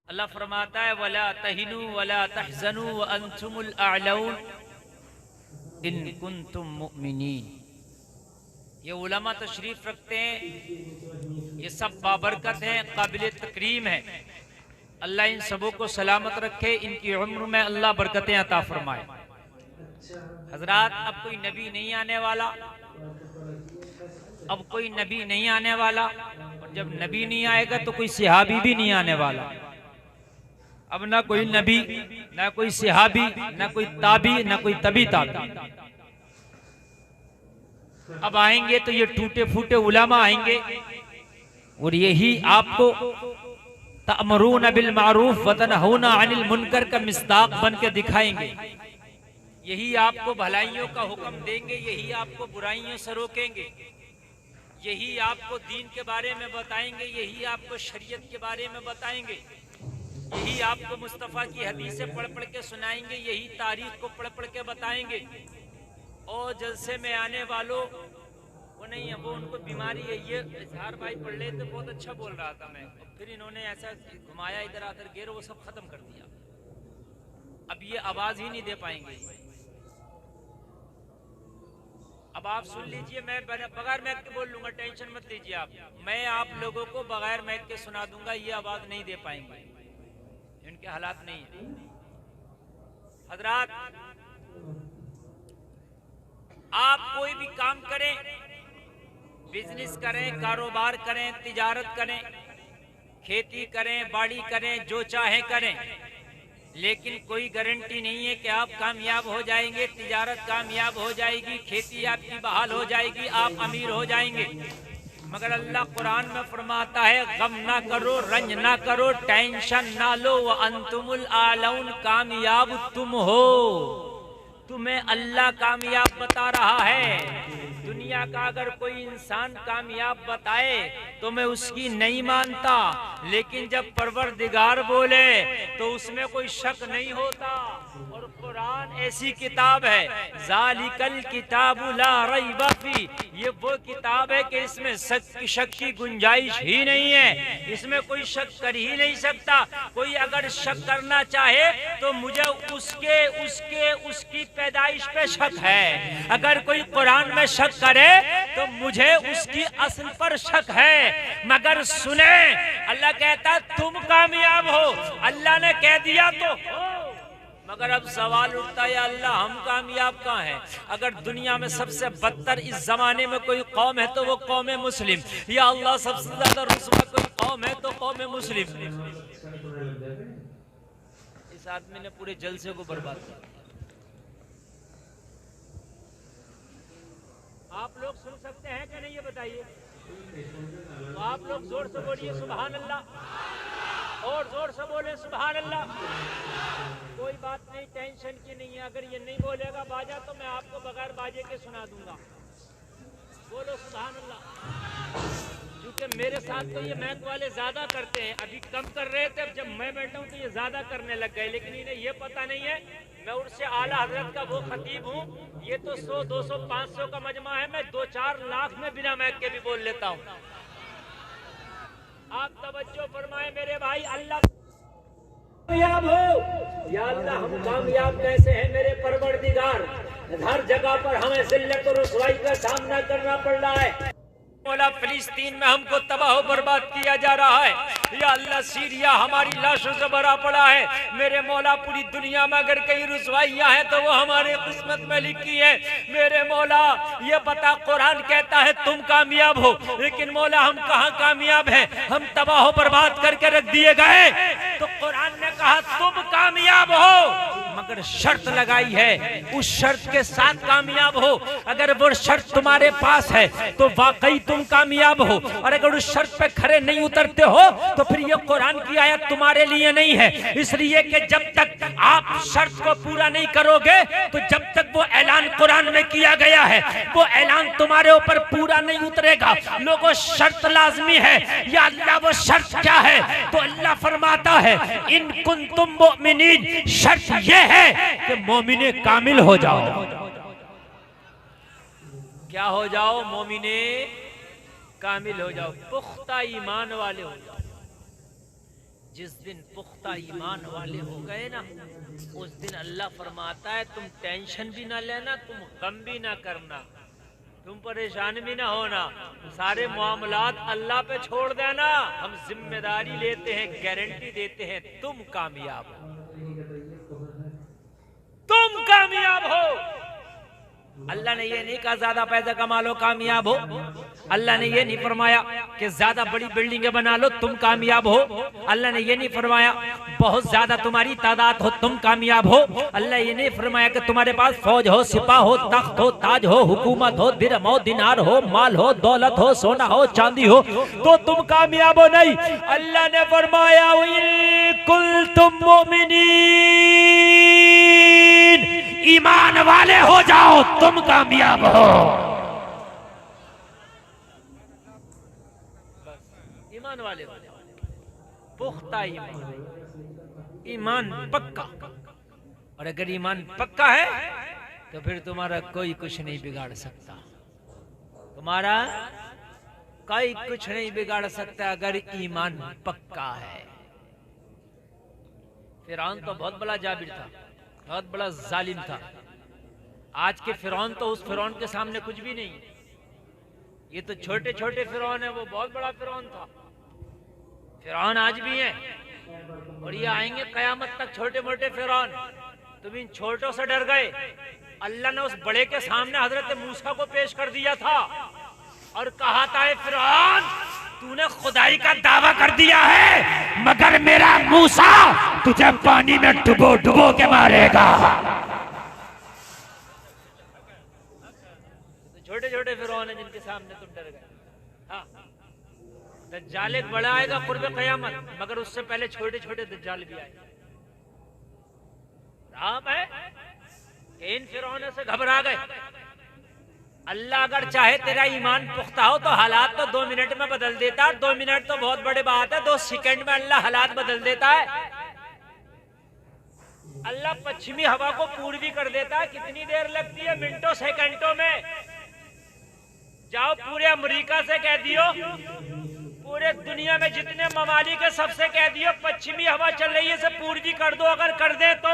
अल्लाह फरमाता है वला तहिनु वला तहजनु व अंतुमुल अअलौन इन कुंतुम मुमिनीन। ये उलमा तशरीफ रखते हैं, ये सब बाबरकत हैं, काबिल तकरीम है। अल्लाह इन सबों को सलामत रखे, इनकी उम्र में अल्लाह बरकतें अता फरमाए। हजरात, अब कोई नबी नहीं आने वाला, अब कोई नबी नहीं आने वाला, और जब नबी नहीं आएगा तो कोई सहाबी भी नहीं आने वाला। अब ना कोई नबी, ना कोई सहाबी, ना कोई ताबी, ना कोई तबी ताबी। अब आएंगे तो ये टूटे फूटे उलमा आएंगे, और यही आपको तअमरून बिल मारूफ व तनहौना अनिल मुनकर का मिस्दाक बन के दिखाएंगे। यही आपको भलाइयों का हुक्म देंगे, यही आपको बुराइयों से रोकेंगे, यही आपको दीन के बारे में बताएंगे, यही आपको शरीयत के बारे में बताएंगे, यही आपको मुस्तफ़ा की हदीसें पढ़ पढ़ के सुनाएंगे, यही तारीख को पढ़ पढ़ के बताएंगे। और जलसे में आने वालों वो नहीं है, वो उनको बीमारी है। ये इजहार भाई पढ़ ले तो बहुत अच्छा बोल रहा था मैं, फिर इन्होंने ऐसा घुमाया इधर आकर गेर, वो सब खत्म कर दिया। अब ये आवाज ही नहीं दे पाएंगे। अब आप सुन लीजिए, मैं बगैर मैक के बोल लूंगा, टेंशन मत लीजिए आप। मैं आप लोगों को बगैर मैक के सुना दूंगा, ये आवाज नहीं दे पाएंगे, इनके हालात नहीं है। हजरात, आप कोई भी काम करें, बिजनेस करें, कारोबार करें, तिजारत करें, खेती करें, बाड़ी करें, जो चाहे करें, लेकिन कोई गारंटी नहीं है कि आप कामयाब हो जाएंगे, तिजारत कामयाब हो जाएगी, खेती आपकी बहाल हो जाएगी, आप अमीर हो जाएंगे। मगर अल्लाह कुरान में फरमाता है गम ना करो, रंज ना करो, टेंशन ना लो, व अंतुमुल आलौन, कामयाब तुम हो। तुम्हें अल्लाह कामयाब बता रहा है। दुनिया का अगर कोई इंसान कामयाब बताए तो मैं उसकी नहीं मानता, लेकिन जब परवरदिगार बोले तो उसमें कोई शक नहीं होता। और कुरान ऐसी किताब है, ज़ालिकल किताबु ला रैब फी, ये वो किताब है कि इसमें शक की गुंजाइश ही नहीं है, इसमें कोई शक कर ही नहीं सकता। कोई अगर शक करना चाहे तो मुझे उसकी पैदाइश पे शक है। अगर कोई कुरान में शक करे तो मुझे उसकी असल पर शक है। मगर सुने, अल्लाह कहता तुम कामयाब हो, अल्लाह ने कह दिया तो हो। मगर अब सवाल उठता है, अल्लाह हम कामयाब कहाँ हैं? अगर दुनिया में सबसे बदतर इस जमाने में कोई कौम है तो वो कौम मुस्लिम। या अल्लाह सबसे ज्यादा रुस्वा कोई कौम है तो कौम मुस्लिम। इस आदमी ने पूरे जलसे को बर्बाद कर दिया। आप लोग सुन सकते हैं कि नहीं, ये बताइए। तो आप लोग जोर से बोलिए सुभान अल्लाह, और जोर से बोले सुभान अल्लाह। कोई बात नहीं, टेंशन की नहीं है। अगर ये नहीं बोलेगा बाजा तो मैं आपको बगैर बाजे के सुना दूंगा। बोलो सुभान अल्लाह। क्योंकि मेरे साथ तो ये मैक वाले ज्यादा करते हैं, अभी कम कर रहे थे, जब मैं बैठा हूँ तो ये ज्यादा करने लग गए। लेकिन इन्हें ये पता नहीं है मैं उनसे आला हजरत का वो खतीब हूँ। ये तो 100, 200, 500 का मजमा है, मैं 2-4 लाख में बिना मैक के भी बोल लेता हूँ। आप तवज्जो फरमाए मेरे भाई। अल्लाह कामयाब हो, या अल्लाह हम कामयाब कैसे हैं मेरे परवरदिगार? हर जगह पर हमें जिल्लत और रुसवाई का सामना करना पड़ रहा है। मौला फिलिस्तीन में हमको तबाह बर्बाद किया जा रहा है। या अल्लाह सीरिया हमारी लाशों से भरा पड़ा है। मेरे मौला पूरी दुनिया में अगर कहीं रुसवाइयां हैं तो वो हमारे किस्मत में लिखी है। मेरे मौला ये बता, कुरान कहता है तुम कामयाब हो, लेकिन मौला हम कहाँ कामयाब हैं? हम तबाह बर्बाद करके रख दिए गए। तो कुरान ने कहा तुम कामयाब हो, मगर शर्त लगाई है, उस शर्त के साथ कामयाब हो। अगर वो शर्त तुम्हारे पास है तो वाकई तुम कामयाब हो, और अगर उस शर्त पे खरे नहीं उतरते हो तो फिर ये कुरान की आयत तुम्हारे लिए नहीं है। इसलिए कि जब तक आप शर्त को पूरा नहीं करोगे तो जब तक वो ऐलान कुरान में किया गया है वो ऐलान तुम्हारे ऊपर पूरा नहीं उतरेगा। लोगों, शर्त लाजमी है। या अल्लाह वो शर्त क्या है? तो अल्लाह फरमाता है इन कुंतुम मुमिनीन, शर्त ये है कि मोमिने कामिल हो जाओ। क्या हो जाओ? मोमिने कामिल हो जाओ, पुख्ता ईमान वाले हो जाओ। जिस दिन पुख्ता ईमान वाले हो गए ना, उस दिन अल्लाह फरमाता है तुम टेंशन भी ना लेना, तुम गम भी ना करना, तुम परेशान भी ना होना, सारे मामलात अल्लाह पे छोड़ देना, हम जिम्मेदारी लेते हैं, गारंटी देते हैं, तुम कामयाब हो, तुम कामयाब हो। अल्लाह ने ये नहीं कहा ज्यादा पैसा कमा लो कामयाब हो, अल्लाह ने ये नहीं फरमाया कि ज्यादा बड़ी बिल्डिंगें बना लो तुम कामयाब हो, अल्लाह ने ये नहीं फरमाया बहुत ज्यादा तुम्हारी तादाद हो तुम कामयाब हो, अल्लाह ये नहीं फरमाया कि तुम्हारे पास फौज हो, सिपा हो, तख्त हो, ताज हो, हुकूमत हो, दिरहम हो, दिनार हो, माल हो, दौलत हो, सोना हो, चांदी हो तो तुम कामयाब हो। नहीं, अल्लाह ने फरमाया कुल तुम मोमिनीन, ईमान वाले हो जाओ तुम कामयाब हो। ईमान वाले हो जाओ, पुख्ता ईमान, ईमान पक्का। और अगर ईमान पक्का है तो फिर तुम्हारा कोई कुछ नहीं बिगाड़ सकता, तुम्हारा कोई कुछ नहीं बिगाड़ सकता अगर ईमान पक्का है। फिरौन तो बहुत बड़ा जाबिर था, बहुत बड़ा जालिम था। आज के फिरौन तो उस फिरौन के सामने कुछ भी नहीं, ये तो छोटे छोटे फिरौन है, वो बहुत बड़ा फिरौन था। फिरौन आज भी हैं और ये आएंगे कयामत तक छोटे मोटे फिरौन। तुम इन छोटों से डर गए, अल्लाह ने उस बड़े के सामने हजरत मूसा को पेश कर दिया था और कहा था फिरौन तूने खुदाई का दावा कर दिया है मगर मेरा मूसा तुझे पानी में डुबो डुबो के मारेगा। तो छोटे छोटे फिरौन है जिनके सामने तुम डर गए। हाँ, दज्जाल एक बड़ा आएगा कुर्बे क़यामत, मगर उससे पहले छोटे छोटे दज्जाल भी आएंगे। आप है इन फिरौनों से घबरा गए। अल्लाह अगर चाहे तेरा ईमान पुख्ता हो तो हालात तो 2 मिनट में बदल देता है। 2 मिनट तो बहुत बड़ी बात है, 2 सेकंड में अल्लाह हालात बदल देता है। अल्लाह पश्चिमी हवा को पूर्वी कर देता है। कितनी देर लगती है? मिनटों सेकंडों में। जाओ पूरे अमेरिका से कह दियो, पूरे दुनिया में जितने ममालिक है सबसे कह दियो पश्चिमी हवा चल रही है, से पूर्वी कर दो। अगर कर दे तो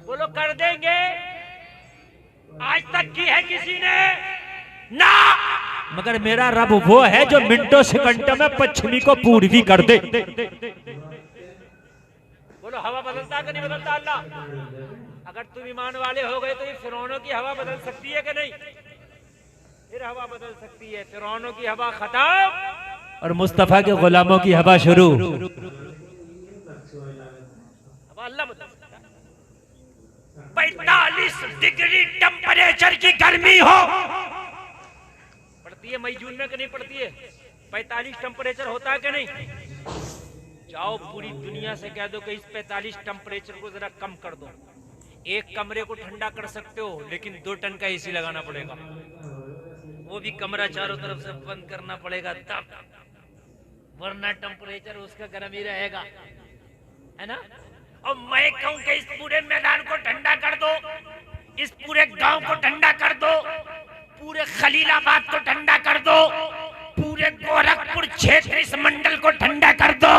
बोलो कर देंगे? आज तक की है किसी ने? ना, मगर मेरा रब वो है जो मिनटों सेकंडों में पश्चिमी को पूर्वी कर दे। बोलो हवा बदलता कि नहीं बदलता अल्लाह? अगर तुम ईमान वाले हो गए तो ये फिरौनों की हवा बदल सकती है कि नहीं? फिर हवा बदल सकती है। फिरौनों की हवा खत्म और मुस्तफा के गुलामों की हवा शुरू। हवा अल्लाह बदल सकता है। 45 डिग्री टेम्परेचर की गर्मी हो, पड़ती है मई जून में कि नहीं पड़ती है? 45 टेम्परेचर होता है कि नहीं? जाओ पूरी दुनिया से कह दो कि इस 45 टेम्परेचर को जरा कम कर दो। एक कमरे को ठंडा कर सकते हो लेकिन 2 टन का एसी लगाना पड़ेगा, वो भी कमरा चारों तरफ से बंद करना पड़ेगा तब, वरना टेम्परेचर उसका गर्म ही रहेगा, है ना? और मैं कहूं कि इस पूरे मैदान को ठंडा कर दो, इस पूरे गांव को ठंडा कर दो, पूरे खलीलाबाद को ठंडा कर दो, पूरे गोरखपुर क्षेत्र इस मंडल को ठंडा कर दो,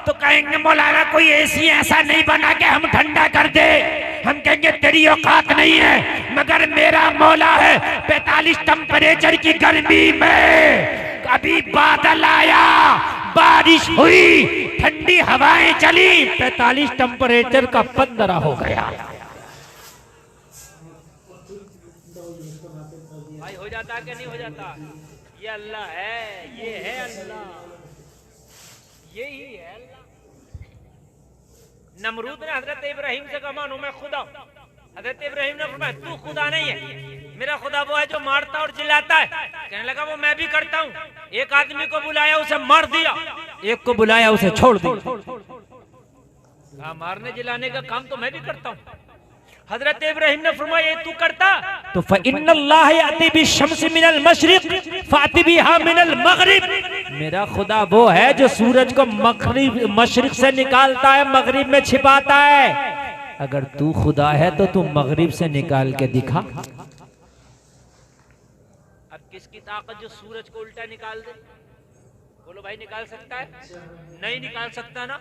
तो कहेंगे मौलाना कोई एसी ऐसा नहीं बना के हम ठंडा कर दे। हम कहेंगे तेरी औकात नहीं है, मगर मेरा मौला है। 45 टेम्परेचर की गर्मी में कभी बादल आया, बारिश हुई, ठंडी हवाएं चली, 45 टेम्परेचर का 15 हो गया। भाई हो जाता कि नहीं हो जाता? ये अल्लाह है, ये है अल्लाह, यही है अल्लाह। नमरूद ने हजरत इब्राहिम से कहा मानो मैं खुदा। हजरत इब्राहिम ने फरमाया तू खुदा नहीं है, मेरा खुदा वो है जो मारता और जिलाता है। कहने लगा वो मैं भी करता हूँ। एक आदमी को बुलाया, उसे मार दिया, एक को बुलाया, उसे छोड़ दिया। हाँ, मारने जिलाने का काम तो मैं भी करता हूँ। हजरत इब्राहिम ने फरमाया ये तू करता तो फइन्नल्लाह याती बिशम्स मिनल मशरिक फाती बिहा मिनल मगरिब। मेरा खुदा वो है जो सूरज को मशरिक से निकालता है, मगरिब में छिपाता है। अगर तू खुदा है तो तू मगरिब से निकाल के दिखा। अब किसकी ताकत जो सूरज को उल्टा निकाल दे? बोलो भाई, निकाल सकता है? नहीं निकाल सकता ना।